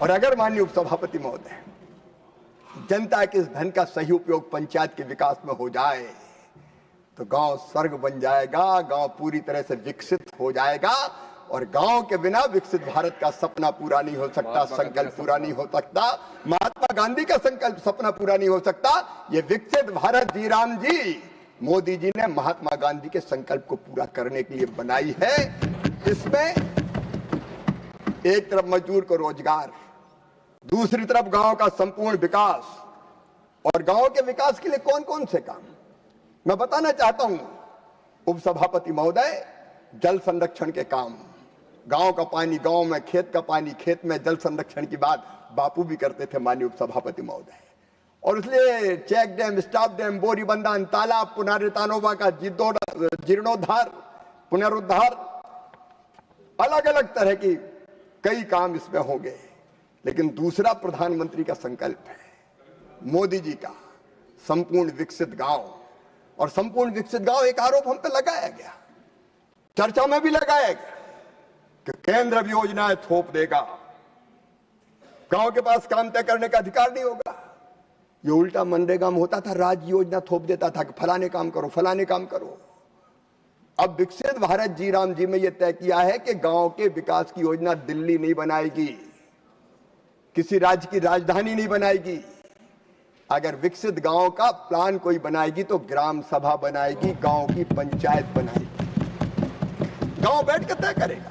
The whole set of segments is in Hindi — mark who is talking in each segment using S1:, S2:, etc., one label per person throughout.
S1: और अगर माननीय उपसभापति महोदय जनता के इस धन का सही उपयोग पंचायत के विकास में हो जाए तो गांव स्वर्ग बन जाएगा, गांव पूरी तरह से विकसित हो जाएगा। और गांव के बिना विकसित भारत का सपना पूरा नहीं हो सकता, संकल्प पूरा नहीं हो सकता, महात्मा गांधी का संकल्प सपना पूरा नहीं हो सकता। ये विकसित भारत जी राम जी मोदी जी ने महात्मा गांधी के संकल्प को पूरा करने के लिए बनाई है। इसमें एक तरफ मजदूर को रोजगार, दूसरी तरफ गांव का संपूर्ण विकास। और गांव के विकास के लिए कौन कौन से काम मैं बताना चाहता हूं उपसभापति महोदय। जल संरक्षण के काम, गांव का पानी गांव में, खेत का पानी खेत में, जल संरक्षण की बात बापू भी करते थे माननीय उपसभापति महोदय। और इसलिए चेक डैम, स्टॉप डैम, बोरी बंधान, तालाब, पुनर्तानोबा का जीर्णोद्धार, पुनरुद्धार, अलग अलग तरह की कई काम इसमें होंगे। लेकिन दूसरा प्रधानमंत्री का संकल्प है, मोदी जी का, संपूर्ण विकसित गांव। और संपूर्ण विकसित गांव एक आरोप हम पे लगाया गया, चर्चा में भी लगाया गया कि केंद्र भी योजनाएं थोप देगा, गांव के पास काम तय करने का अधिकार नहीं होगा। ये उल्टा मनरेगा में होता था, राज्य योजना थोप देता था कि फलाने काम करो, फलाने काम करो। अब विकसित भारत जी राम जी में यह तय किया है कि गांव के विकास की योजना दिल्ली नहीं बनाएगी, किसी राज्य की राजधानी नहीं बनाएगी। अगर विकसित गांव का प्लान कोई बनाएगी तो ग्राम सभा बनाएगी, गांव की पंचायत बनाएगी। गांव बैठ कर तय करेगा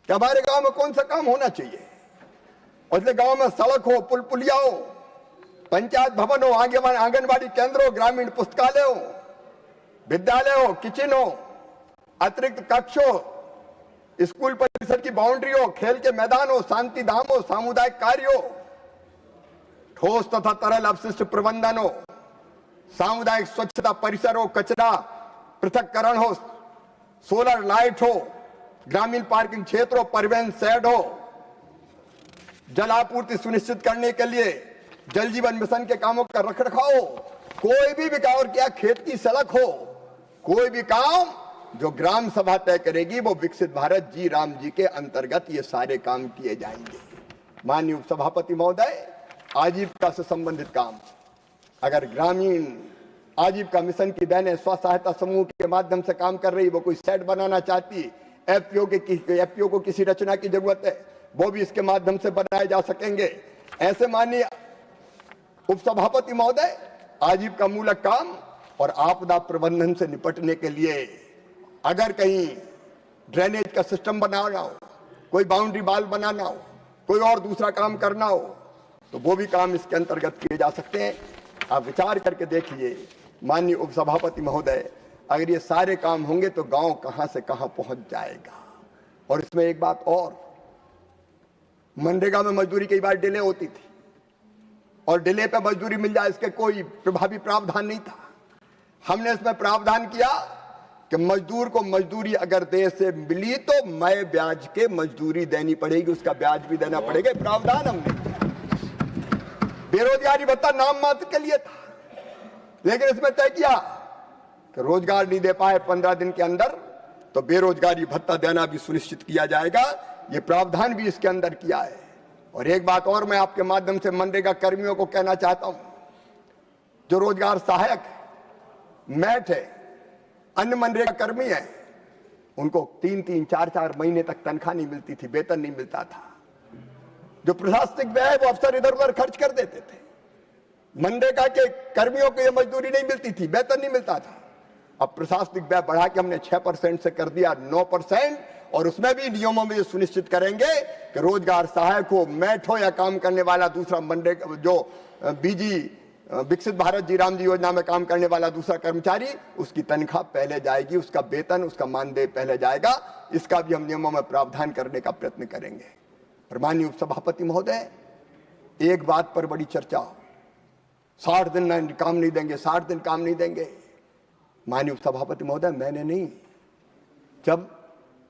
S1: कि हमारे गांव में कौन सा काम होना चाहिए। और इसलिए गांव में सड़क हो, पुल पुलिया हो, पंचायत भवन हो, आंगनबाड़ी केंद्र हो, ग्रामीण पुस्तकालय हो, विद्यालय हो, किचन हो, अतिरिक्त कक्ष हो, स्कूल परिसर की बाउंड्री हो, खेल के मैदान हो, शांति धाम हो, सामुदायिक कार्य हो, ठोस तथा तरल अपशिष्ट प्रबंधन हो, सामुदायिक स्वच्छता परिसर हो, कचरा पृथक्करण हो, सोलर लाइट हो, ग्रामीण पार्किंग क्षेत्र हो, परिवहन शेड हो, जल आपूर्ति सुनिश्चित करने के लिए जल जीवन मिशन के कामों का रखरखाव हो, कोई भी विकास, और क्या खेत की सड़क हो, कोई भी काम जो ग्राम सभा तय करेगी वो विकसित भारत जी राम जी के अंतर्गत ये सारे काम किए जाएंगे। माननीय उपसभापति महोदय, आजीविका से संबंधित काम, अगर ग्रामीण आजीविका मिशन की बहनें स्व सहायता समूह के माध्यम से काम कर रही, वो कोई सेट बनाना चाहती, एफपीओ को किसी रचना की जरूरत है, वो भी इसके माध्यम से बनाए जा सकेंगे। ऐसे माननीय उपसभापति महोदय, आजीविका मूलक काम और आपदा प्रबंधन से निपटने के लिए अगर कहीं ड्रेनेज का सिस्टम बनाना हो, कोई बाउंड्री वाल बनाना हो, कोई और दूसरा काम करना हो, तो वो भी काम इसके अंतर्गत किए जा सकते हैं। आप विचार करके देखिए माननीय उपसभापति महोदय, अगर ये सारे काम होंगे तो गांव कहां से कहां पहुंच जाएगा। और इसमें एक बात और, मनरेगा में मजदूरी कई बार डिले होती थी और डिले पे मजदूरी मिल जाए इसके कोई प्रभावी प्रावधान नहीं था। हमने इसमें प्रावधान किया कि मजदूर को मजदूरी अगर देश से मिली तो मैं ब्याज के मजदूरी देनी पड़ेगी, उसका ब्याज भी देना पड़ेगा, प्रावधान हमने किया। बेरोजगारी भत्ता नाम मात्र के लिए था, लेकिन इसमें तय किया कि रोजगार नहीं दे पाए 15 दिन के अंदर तो बेरोजगारी भत्ता देना भी सुनिश्चित किया जाएगा। ये प्रावधान भी इसके अंदर किया है। और एक बात और मैं आपके माध्यम से मनरेगा कर्मियों को कहना चाहता हूं, जो रोजगार सहायक है, मैट है, अन्य मनरेगा कर्मी है, उनको 3-3, 4-4 महीने तक तनख्वाह नहीं मिलती थी, वेतन नहीं मिलता था। जो प्रशासनिक व्यय वो अफसर इधर उधर खर्च कर देते थे। मनरेगा के कर्मियों को ये मजदूरी नहीं मिलती थी, वेतन नहीं मिलता था। अब प्रशासनिक व्यय बढ़ा के हमने 6% से कर दिया 9%, और उसमें भी नियमों में ये सुनिश्चित करेंगे कि रोजगार सहायक हो, मैट हो या काम करने वाला दूसरा मनरेगा जो बीजी विकसित भारत जी राम जी योजना में काम करने वाला दूसरा कर्मचारी, उसकी तनख्वाह पहले जाएगी, उसका वेतन, उसका मानदेय पहले जाएगा। इसका भी हम नियमों में प्रावधान करने का प्रयत्न करेंगे। और माननीय उपसभापति महोदय, एक बात पर बड़ी चर्चा, 60 दिन काम नहीं देंगे, 60 दिन काम नहीं देंगे। माननीय उपसभापति महोदय, मैंने नहीं, जब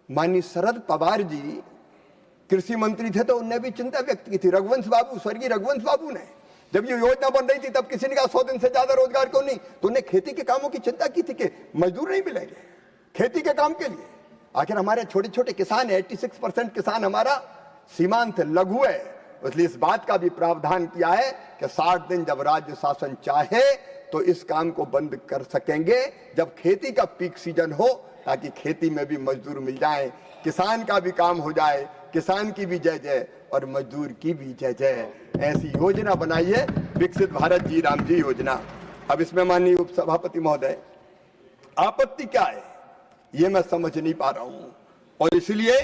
S1: माननीय शरद पवार जी कृषि मंत्री थे तो उनने भी चिंता व्यक्त की थी। रघुवंश बाबू, स्वर्गीय रघुवंश बाबू ने, जब ये योजना बन रही थी तब किसी ने कहा 100 दिन से ज्यादा रोजगार क्यों नहीं, तो उन्हें खेती के कामों की चिंता की थी कि मजदूर नहीं मिलेंगे खेती के काम के लिए। आखिर हमारे छोटे छोटे किसान है, 86% किसान हमारा सीमांत लघु है, इसलिए इस बात का भी प्रावधान किया है कि 60 दिन जब राज्य शासन चाहे तो इस काम को बंद कर सकेंगे जब खेती का पीक सीजन हो, ताकि खेती में भी मजदूर मिल जाए, किसान का भी काम हो जाए, किसान की भी जय जय और मजदूर की भी जय जय। ऐसी योजना बनाइए, विकसित भारत जी राम जी योजना। अब इसमें माननीय उपसभापति महोदय, आपत्ति क्या है ये मैं समझ नहीं पा रहा हूं, और इसलिए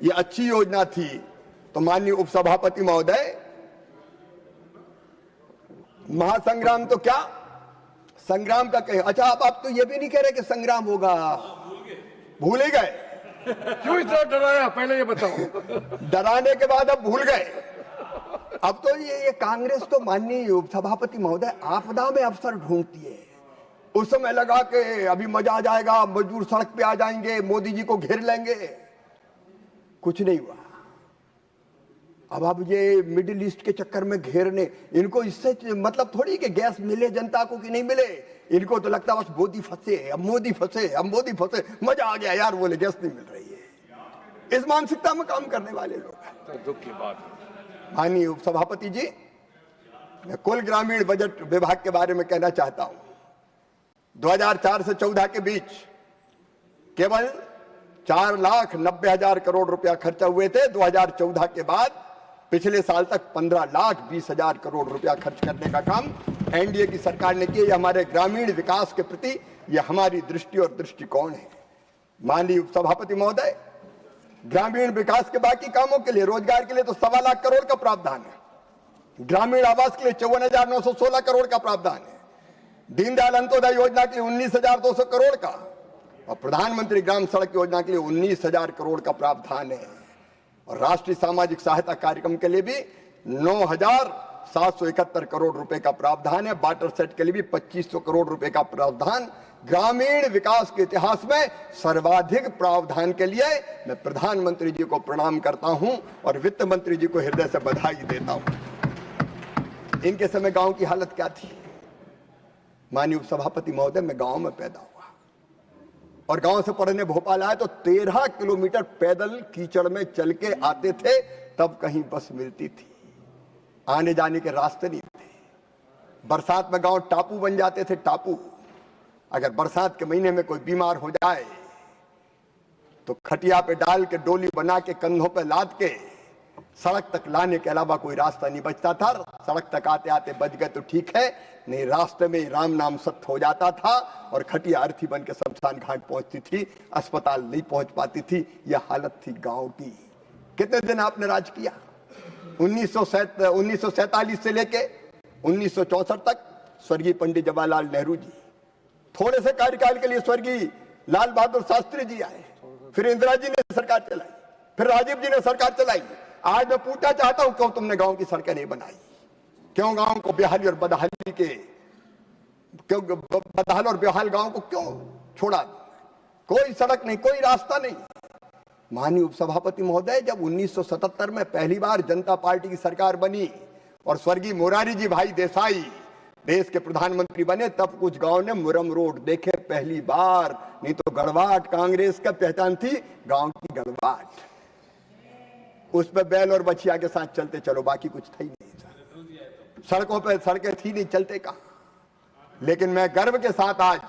S1: ये अच्छी योजना थी तो माननीय उपसभापति महोदय, महासंग्राम तो क्या संग्राम का कहें। अच्छा, अब आप तो ये भी नहीं कह रहे कि संग्राम होगा, भूल ही गए।
S2: क्यों इतना डराया, पहले ये बताओ।
S1: डराने के बाद अब भूल गए। अब तो ये कांग्रेस तो माननीय उपसभापति महोदय आपदा में अवसर ढूंढती है। उस समय लगा कि अभी मजा आ जाएगा, मजदूर सड़क पे आ जाएंगे, मोदी जी को घेर लेंगे, कुछ नहीं हुआ। अब ये मिडिल ईस्ट के चक्कर में घेरने, इनको इससे मतलब थोड़ी कि गैस मिले जनता को कि नहीं मिले, इनको तो लगता बस मोदी फंसे, अब मोदी फंसे, अब मोदी फंसे, मजा आ गया यार, बोले गैस नहीं मिल रही है। इस मानसिकता में काम करने वाले लोग हैं।
S2: तो दुख की बात है।
S1: माननीय उपसभापति जी, मैं कुल ग्रामीण बजट विभाग के बारे में कहना चाहता हूं। 2004 से 14 के बीच केवल 4,90,000 करोड़ रुपया खर्चा हुए थे। 2014 के बाद पिछले साल तक 15,20,000 करोड़ रुपया खर्च करने का काम एनडीए की सरकार ने किया। हमारे ग्रामीण विकास के प्रति यह हमारी दृष्टि और दृष्टिकोण है। माननीय उपसभापति महोदय, ग्रामीण विकास के बाकी कामों के लिए, रोजगार के लिए तो 1.25 लाख करोड़ का प्रावधान है। ग्रामीण आवास के लिए 54,916 करोड़ का प्रावधान है। दीनदयाल अंत्योदय योजना के लिए 19,200 करोड़ का, और प्रधानमंत्री ग्राम सड़क योजना के लिए 19,000 करोड़ का प्रावधान है। और राष्ट्रीय सामाजिक सहायता कार्यक्रम के लिए भी 9,771 करोड़ रुपए का प्रावधान है। वाटर सेट के लिए भी 2,500 करोड़ रुपए का प्रावधान। ग्रामीण विकास के इतिहास में सर्वाधिक प्रावधान के लिए मैं प्रधानमंत्री जी को प्रणाम करता हूं और वित्त मंत्री जी को हृदय से बधाई देता हूं। इनके समय गांव की हालत क्या थी? माननीय उपसभापति महोदय, मैं गांव में पैदा हुआ और गांव से पढ़ने भोपाल आए तो 13 किलोमीटर पैदल कीचड़ में चल के आते थे, तब कहीं बस मिलती थी, आने जाने के रास्ते नहीं थे। बरसात में गांव टापू बन जाते थे, टापू। अगर बरसात के महीने में कोई बीमार हो जाए तो खटिया पे डाल के, डोली बना के, कंधों पे लाद के सड़क तक लाने के अलावा कोई रास्ता नहीं बचता था। सड़क तक आते आते बच गए तो ठीक है, नहीं रास्ते में राम नाम सत्य हो जाता था और खटिया अर्थी बन के शमशान घाट पहुंचती थी, अस्पताल नहीं पहुंच पाती थी। यह हालत थी गांव की। कितने दिन आपने राज किया? 1947 से लेके 1964 तक स्वर्गीय पंडित जवाहरलाल नेहरू जी, थोड़े से कार्यकाल के लिए स्वर्गीय लाल बहादुर शास्त्री जी आए, फिर इंदिरा जी ने सरकार चलाई, फिर राजीव जी ने सरकार चलाई। आज मैं पूछना चाहता हूं, क्यों तुमने गांव की सड़कें नहीं बनाई? क्यों गांव को बेहाली और बदहाली के, क्यों बदहाल और बेहाल गांव को क्यों छोड़ा? कोई सड़क नहीं, कोई रास्ता नहीं। माननीय उपसभापति महोदय, जब 1977 में पहली बार जनता पार्टी की सरकार बनी और स्वर्गीय मोरारी जी भाई देसाई देश के प्रधानमंत्री बने, तब कुछ गांव ने मुरम रोड देखे पहली बार। नहीं तो गड़वाट कांग्रेस का पहचान थी, गांव की गड़वाट। उस पे बैल और बछिया के साथ चलते चलो, बाकी कुछ था ही नहीं। सड़कों पे सड़कें थी नहीं, चलते कहां। लेकिन मैं गर्व के साथ आज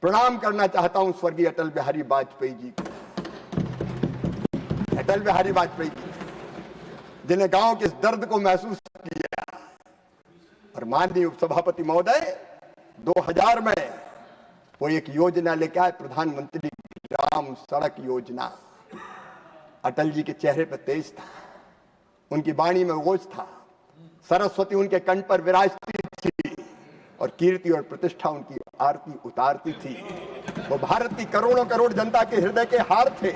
S1: प्रणाम करना चाहता हूं स्वर्गीय अटल बिहारी वाजपेयी जी को। अटल बिहारी वाजपेयी जी जिन्हें गांव के इस दर्द को महसूस किया। और माननीय उपसभापति महोदय, 2000 में वो एक योजना लेके आए, प्रधानमंत्री ग्राम सड़क योजना। अटल जी के चेहरे पर तेज था, उनकी वाणी में ओज था, सरस्वती उनके कंठ पर विराजती थी और कीर्ति और प्रतिष्ठा उनकी आरती उतारती थी। वो भारत की करोड़ों करोड़ जनता के हृदय के हार थे,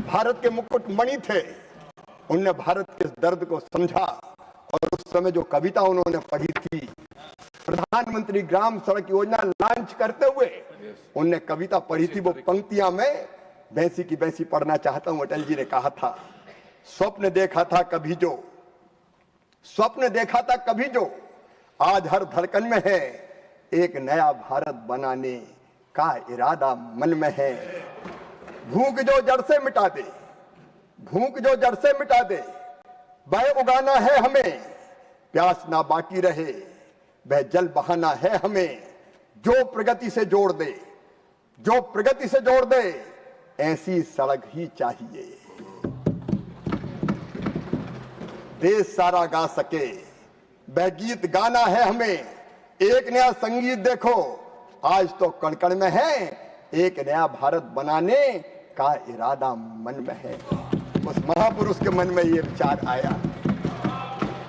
S1: भारत के मुकुट मणि थे। उनने भारत के दर्द को समझा और उस समय जो कविता उन्होंने पढ़ी थी, प्रधानमंत्री ग्राम सड़क योजना लॉन्च करते हुए उनने कविता पढ़ी थी। वो पंक्तियां में भैंसी की भैंसी पढ़ना चाहता हूं। अटल जी ने कहा था, स्वप्न देखा था कभी जो, स्वप्न देखा था कभी जो, आज हर धड़कन में है, एक नया भारत बनाने का इरादा मन में है। भूख जो जड़ से मिटा दे, भूख जो जड़ से मिटा दे, वह उगाना है हमें, प्यास ना बाकी रहे वह जल बहाना है हमें। जो प्रगति से जोड़ दे, जो प्रगति से जोड़ दे, ऐसी सड़क ही चाहिए। देश सारा गा सके वह गीत गाना है हमें। एक नया संगीत देखो आज तो कण कण में है, एक नया भारत बनाने का इरादा मन में है। उस महापुरुष के मन में ये विचार आया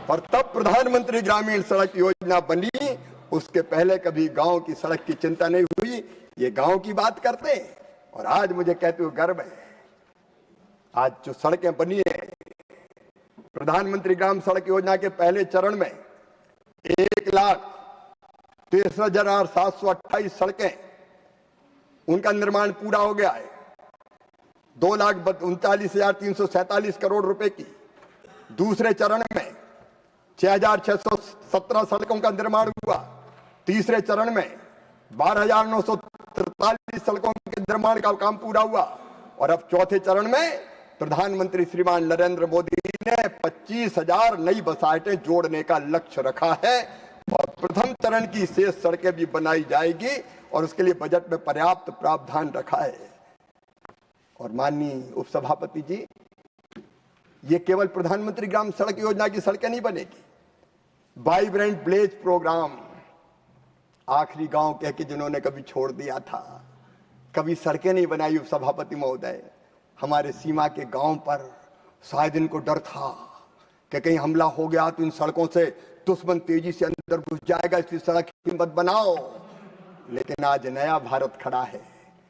S1: और तब प्रधानमंत्री ग्रामीण सड़क योजना बनी। उसके पहले कभी गांव की सड़क की चिंता नहीं हुई, ये गांव की बात करते हैं। और आज मुझे कहते हुए गर्व है, आज जो सड़कें बनी है प्रधानमंत्री ग्राम सड़क योजना के पहले चरण में 1,63,728 सड़कें, उनका निर्माण पूरा हो गया है। 2,39,347 करोड़ रुपए की। दूसरे चरण में 6,617 सड़कों का निर्माण हुआ। तीसरे चरण में 12,943 सड़कों के निर्माण का काम पूरा हुआ। और अब चौथे चरण में प्रधानमंत्री श्रीमान नरेंद्र मोदी ने 25,000 नई बसाहटें जोड़ने का लक्ष्य रखा है और प्रथम चरण की शेष सड़कें भी बनाई जाएगी और उसके लिए बजट में पर्याप्त प्रावधान रखा है। और माननीय उपसभापति जी, ये केवल प्रधानमंत्री ग्राम सड़क योजना की सड़कें नहीं बनेगी, वाइब्रेंट विलेज प्रोग्राम, आखिरी गांव कह के जिन्होंने कभी छोड़ दिया था, कभी सड़कें नहीं बनाई उपसभापति महोदय, हमारे सीमा के गांव पर शायद इनको डर था कि कहीं हमला हो गया तो इन सड़कों से दुश्मन तेजी से अंदर घुस जाएगा, इसलिए सड़क की मत बनाओ। लेकिन आज नया भारत खड़ा है,